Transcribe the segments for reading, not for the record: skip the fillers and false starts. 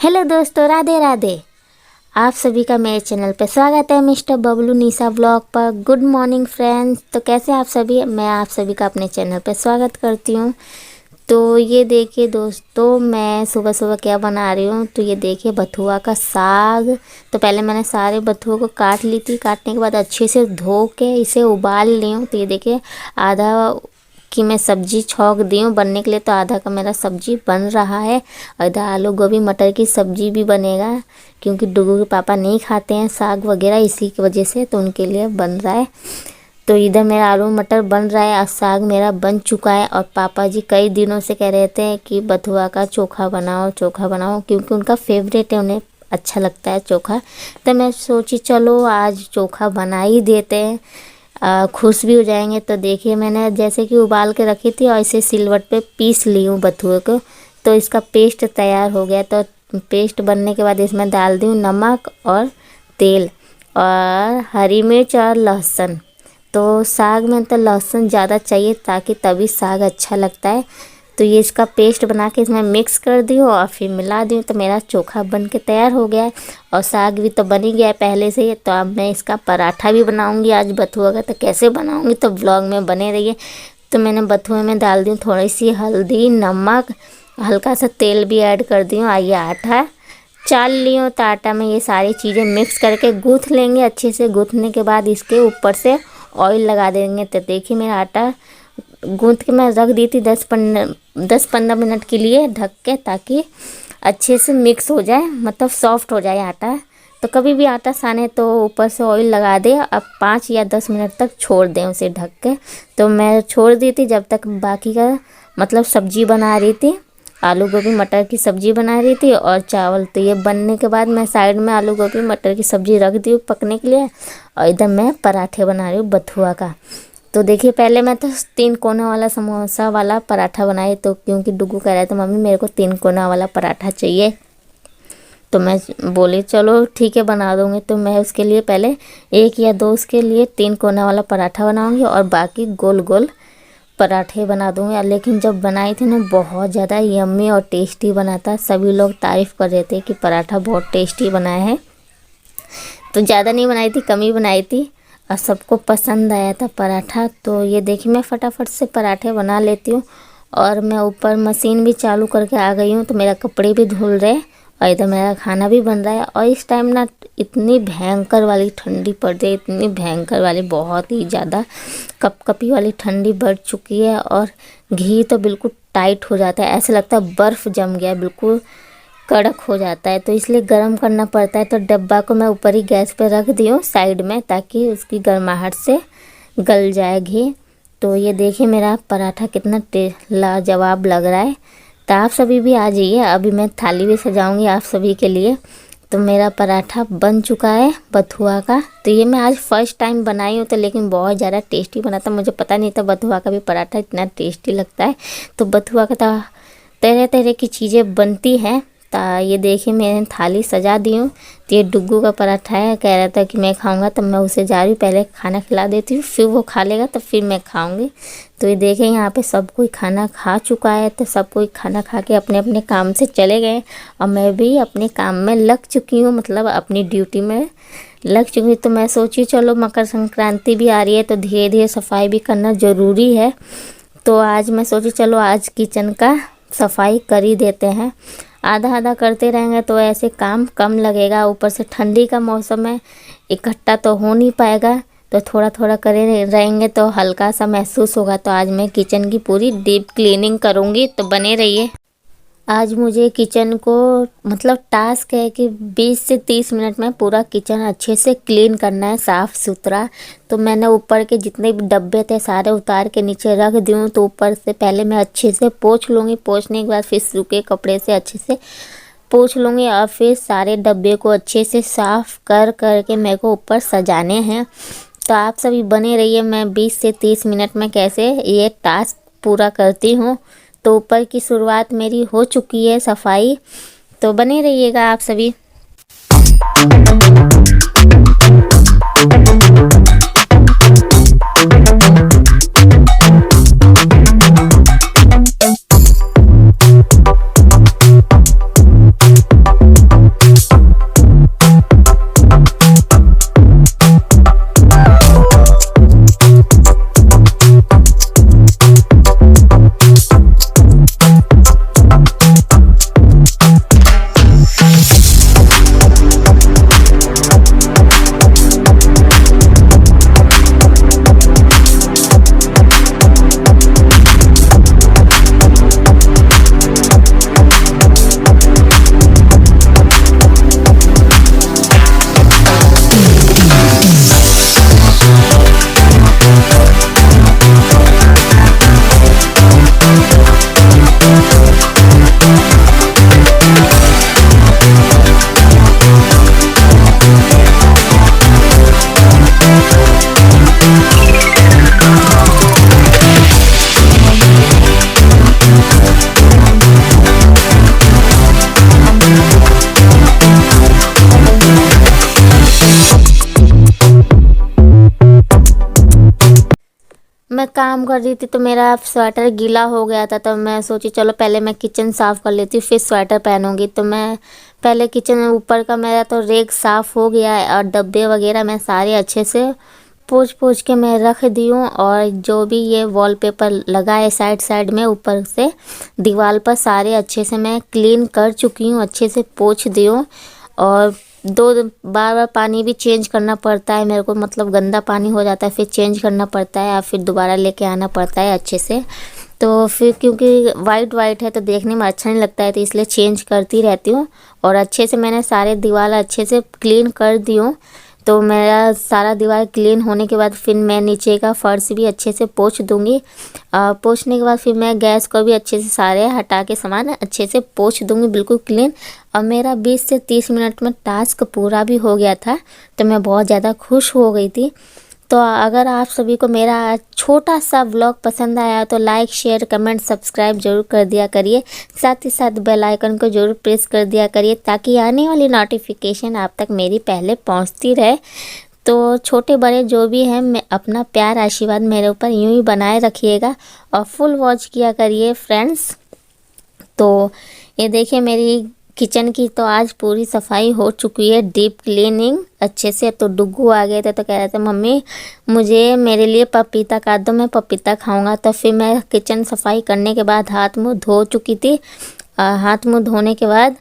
Hello दोस्तों, राधे राधे। आप सभी का मेरे चैनल पे स्वागत है मिस्टर बबलू निशा व्लॉग पर। Good morning friends. तो कैसे आप सभी? मैं आप सभी का अपने चैनल पे स्वागत करती हूँ। तो ये देखिए दोस्तों, मैं सुबह सुबह क्या बना रही हूँ। तो ये देखिए बथुआ का साग। तो पहले मैंने सारे बथुओं को काट ली थी। काटने के बाद अच्छे से धो के इसे उबाल ली हूँ। तो ये देखिए आधा कि मैं सब्जी छौंक दी हूँ बनने के लिए। तो आधा का मेरा सब्जी बन रहा है। और इधर आलू गोभी मटर की सब्जी भी बनेगा, क्योंकि डुगू के पापा नहीं खाते हैं साग वगैरह, इसी की वजह से तो उनके लिए बन रहा है। तो इधर मेरा आलू मटर बन रहा है और साग मेरा बन चुका है। और पापा जी कई दिनों से कह रहे थे कि बथुआ का चोखा बनाओ, चोखा बनाओ, क्योंकि उनका फेवरेट है, उन्हें अच्छा लगता है चोखा। तो मैं सोची चलो आज चोखा बना ही देते हैं, खुश भी हो जाएंगे। तो देखिए मैंने जैसे कि उबाल के रखी थी और इसे सिलवट पे पीस ली हूँ बथुए को। तो इसका पेस्ट तैयार हो गया। तो पेस्ट बनने के बाद इसमें डाल दी हूँ नमक और तेल और हरी मिर्च और लहसुन। तो साग में तो लहसुन ज़्यादा चाहिए, ताकि तभी साग अच्छा लगता है। तो ये इसका पेस्ट बना के इसमें मिक्स कर दी हूँ और फिर मिला दी हूँ। तो मेरा चोखा बन के तैयार हो गया है और साग भी तो बन ही गया है पहले से ही। तो अब मैं इसका पराठा भी बनाऊँगी आज बथुआ का। तो कैसे बनाऊँगी तो ब्लॉग में बने रहिए। तो मैंने बथुए में डाल दी हूँ थोड़ी सी हल्दी, नमक, हल्का सा तेल भी ऐड कर दी हूँ। आइए आटा चाल ली हूँ। तो आटा में ये सारी चीज़ें मिक्स करके गूँथ लेंगे अच्छे से। गूँथने के बाद इसके ऊपर से ऑयल लगा देंगे। तो देखिए मेरा आटा गूँथ के मैं रख दी थी 10-15 मिनट के लिए ढक के, ताकि अच्छे से मिक्स हो जाए, मतलब सॉफ्ट हो जाए आटा। तो कभी भी आटा साने तो ऊपर से ऑयल लगा दे। अब 5 या 10 मिनट तक छोड़ दें उसे ढक के। तो मैं छोड़ दी थी जब तक बाकी का मतलब सब्जी बना रही थी, आलू गोभी मटर की सब्जी बना रही थी और चावल। तो ये बनने के बाद मैं साइड में आलू गोभी मटर की सब्जी रख दी हूँ पकने के लिए। और इधर मैं पराठे बना रही हूँ बथुआ का। तो देखिए पहले मैं तो 3 कोना वाला समोसा वाला पराठा बनाई। तो क्योंकि डुगू कह रहा था मम्मी मेरे को 3 कोना वाला पराठा चाहिए, तो मैं बोली चलो ठीक है बना दूँगी। तो मैं उसके लिए पहले 1 या 2 उसके लिए 3 कोना वाला पराठा बनाऊँगी और बाकी गोल गोल पराठे बना दूँगी। लेकिन जब बनाई थी ना बहुत ज़्यादा यम्मी और टेस्टी बना था। सभी लोग तारीफ़ कर रहे थे कि पराठा बहुत टेस्टी बनाया है। तो ज़्यादा नहीं बनाई थी, कम ही बनाई थी और सबको पसंद आया था पराठा। तो ये देखिए मैं फटाफट से पराठे बना लेती हूँ। और मैं ऊपर मशीन भी चालू करके आ गई हूँ। तो मेरा कपड़े भी धुल रहे और इधर मेरा खाना भी बन रहा है। और इस टाइम ना इतनी भयंकर वाली ठंडी पड़ रही है, इतनी भयंकर वाली, बहुत ही ज़्यादा कपकपी वाली ठंडी बढ़ चुकी है। और घी तो बिल्कुल टाइट हो जाता है, ऐसा लगता है बर्फ़ जम गया, बिल्कुल कड़क हो जाता है। तो इसलिए गर्म करना पड़ता है। तो डब्बा को मैं ऊपर ही गैस पे रख दी हूँ साइड में, ताकि उसकी गर्माहट से गल जाए घी। तो ये देखिए मेरा पराठा कितना लाजवाब लग रहा है। तो आप सभी भी आ जाइए, अभी मैं थाली भी सजाऊंगी आप सभी के लिए। तो मेरा पराठा बन चुका है बथुआ का। तो ये मैं आज फर्स्ट टाइम बनाई हूँ, तो लेकिन बहुत ज़्यादा टेस्टी बना था। मुझे पता नहीं था बथुआ का भी पराठा इतना टेस्टी लगता है। तो बथुआ का तो तरह तरह की चीज़ें बनती हैं। तो ये देखिए मैंने थाली सजा दी हूँ। तो ये डुग्गू का पराठा है, कह रहा था कि मैं खाऊंगा। तो मैं उसे जा रही हूँ, पहले खाना खिला देती हूँ, फिर वो खा लेगा तो फिर मैं खाऊंगी। तो ये देखें यहाँ पे सब कोई खाना खा चुका है। तो सब कोई खाना खा के अपने अपने काम से चले गए और मैं भी अपने काम में लग चुकी हूँ, मतलब अपनी ड्यूटी में लग चुकी हूँ। तो मैं सोची चलो मकर संक्रांति भी आ रही है, तो धीरे धीरे सफाई भी करना ज़रूरी है। तो आज मैं सोची चलो आज किचन का सफाई कर ही देते हैं। आधा आधा करते रहेंगे तो ऐसे काम कम लगेगा। ऊपर से ठंडी का मौसम है, इकट्ठा तो हो नहीं पाएगा। तो थोड़ा थोड़ा करे रहेंगे तो हल्का सा महसूस होगा। तो आज मैं किचन की पूरी डीप क्लीनिंग करूँगी, तो बने रहिए। आज मुझे किचन को मतलब टास्क है कि 20 से 30 मिनट में पूरा किचन अच्छे से क्लीन करना है, साफ़ सुथरा। तो मैंने ऊपर के जितने भी डब्बे थे सारे उतार के नीचे रख दी हूँ। तो ऊपर से पहले मैं अच्छे से पोंछ लूँगी, पोंछने के बाद फिर सूखे कपड़े से अच्छे से पोंछ लूँगी और फिर सारे डब्बे को अच्छे से साफ़ कर के मेरे को ऊपर सजाने हैं। तो आप सभी बने रहिए, मैं 20 से 30 मिनट में कैसे ये टास्क पूरा करती हूँ। तो ऊपर की शुरुआत मेरी हो चुकी है सफाई। तो बने रहिएगा आप सभी। मैं काम कर रही थी तो मेरा स्वेटर गीला हो गया था, तो मैं सोची चलो पहले मैं किचन साफ़ कर लेती हूँ फिर स्वेटर पहनूंगी। तो मैं पहले किचन ऊपर का मेरा तो रेक साफ़ हो गया है और डब्बे वगैरह मैं सारे अच्छे से पोंछ पोंछ के मैं रख दी हूँ। और जो भी ये वॉलपेपर लगा है साइड साइड में ऊपर से दीवार पर सारे अच्छे से मैं क्लीन कर चुकी हूँ, अच्छे से पोंछ दी हूँ। और बार बार पानी भी चेंज करना पड़ता है मेरे को, मतलब गंदा पानी हो जाता है फिर चेंज करना पड़ता है या फिर दोबारा लेके आना पड़ता है अच्छे से। तो फिर क्योंकि वाइट वाइट है तो देखने में अच्छा नहीं लगता है, तो इसलिए चेंज करती रहती हूँ। और अच्छे से मैंने सारे दीवार अच्छे से क्लीन कर दी हूँ। तो मेरा सारा दीवार क्लीन होने के बाद फिर मैं नीचे का फर्श भी अच्छे से पोंछ दूँगी। पोंछने के बाद फिर मैं गैस को भी अच्छे से सारे हटा के सामान अच्छे से पोंछ दूँगी बिल्कुल क्लीन। और मेरा 20 से 30 मिनट में टास्क पूरा भी हो गया था, तो मैं बहुत ज़्यादा खुश हो गई थी। तो अगर आप सभी को मेरा छोटा सा व्लॉग पसंद आया तो लाइक शेयर कमेंट सब्सक्राइब जरूर कर दिया करिए। साथ ही साथ बेल आइकन को जरूर प्रेस कर दिया करिए ताकि आने वाली नोटिफिकेशन आप तक मेरी पहले पहुंचती रहे। तो छोटे बड़े जो भी हैं, मैं अपना प्यार आशीर्वाद मेरे ऊपर यूं ही बनाए रखिएगा और फुल वॉच किया करिए फ्रेंड्स। तो ये देखिए मेरी किचन की तो आज पूरी सफाई हो चुकी है, डीप क्लीनिंग अच्छे से। तो डुग्गू आ गए थे तो कह रहे थे मम्मी मुझे मेरे लिए पपीता काट दो, मैं पपीता खाऊंगा। तो फिर मैं किचन सफाई करने के बाद हाथ मुंह धो चुकी थी। हाथ मुंह धोने के बाद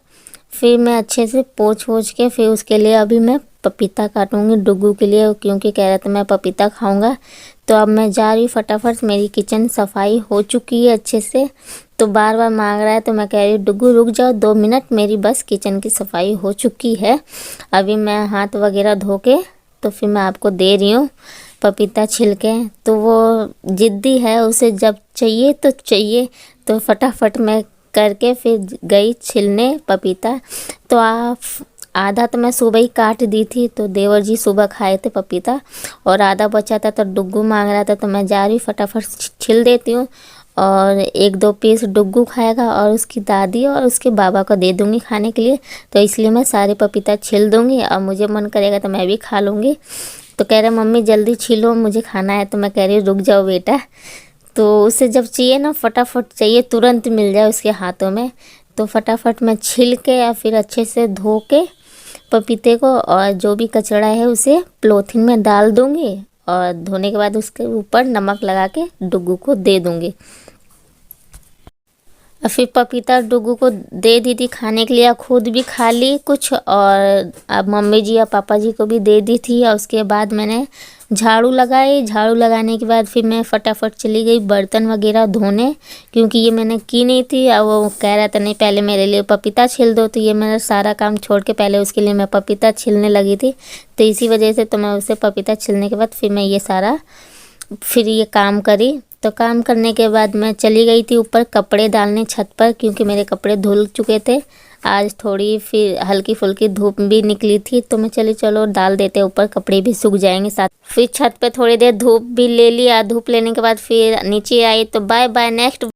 फिर मैं अच्छे से पोंछ के फिर उसके लिए अभी मैं पपीता काटूंगी डुग्गू के लिए, क्योंकि कह रहे थे मैं पपीता खाऊंगा। तो अब मैं जा रही हूँ फटाफट, मेरी किचन सफाई हो चुकी है अच्छे से। तो बार बार मांग रहा है तो मैं कह रही हूँ डुग्गू रुक जाओ 2 मिनट, मेरी बस किचन की सफाई हो चुकी है। अभी मैं हाथ वगैरह धो के तो फिर मैं आपको दे रही हूँ पपीता छिल के। तो वो ज़िद्दी है, उसे जब चाहिए तो चाहिए, तो फटाफट मैं करके फिर गई छिलने पपीता। तो आप आधा तो मैं सुबह ही काट दी थी, तो देवर जी सुबह खाए थे पपीता और आधा बचा था तो डुग्गू मांग रहा था, तो मैं जा रही फटाफट छिल देती हूँ। और 1-2 पीस डुग्गू खाएगा और उसकी दादी और उसके बाबा को दे दूँगी खाने के लिए। तो इसलिए मैं सारे पपीता छिल दूँगी और मुझे मन करेगा तो मैं भी खा लूँगी। तो कह रहे मम्मी जल्दी छिलो मुझे खाना है, तो मैं कह रही रुक जाओ बेटा। तो उसे जब चाहिए ना फटाफट चाहिए, तुरंत मिल जाए उसके हाथों में। तो फटाफट मैं छिल के या फिर अच्छे से धो के पपीते को और जो भी कचरा है उसे पॉलीथिन में डाल दूँगी और धोने के बाद उसके ऊपर नमक लगा के डुग्गू को दे दूँगी। और फिर पपीता डुग्गू को दे दी थी खाने के लिए, खुद भी खा ली कुछ और अब मम्मी जी या पापा जी को भी दे दी थी। और उसके बाद मैंने झाड़ू लगाई, झाड़ू लगाने के बाद फिर मैं फटाफट चली गई बर्तन वगैरह धोने, क्योंकि ये मैंने की नहीं थी। और वो कह रहा था नहीं पहले मेरे लिए पपीता छिल दो, तो ये मेरा सारा काम छोड़ के पहले उसके लिए मैं पपीता छिलने लगी थी। तो इसी वजह से तो मैं उसे पपीता छिलने के बाद फिर मैं ये सारा फिर ये काम करी। तो काम करने के बाद मैं चली गई थी ऊपर कपड़े डालने छत पर, क्योंकि मेरे कपड़े धुल चुके थे। आज थोड़ी फिर हल्की फुल्की धूप भी निकली थी, तो मैं चलो डाल देते ऊपर, कपड़े भी सूख जाएंगे साथ। फिर छत पे थोड़ी देर धूप भी ले लिया, धूप लेने के बाद फिर नीचे आई। तो बाय बाय, नेक्स्ट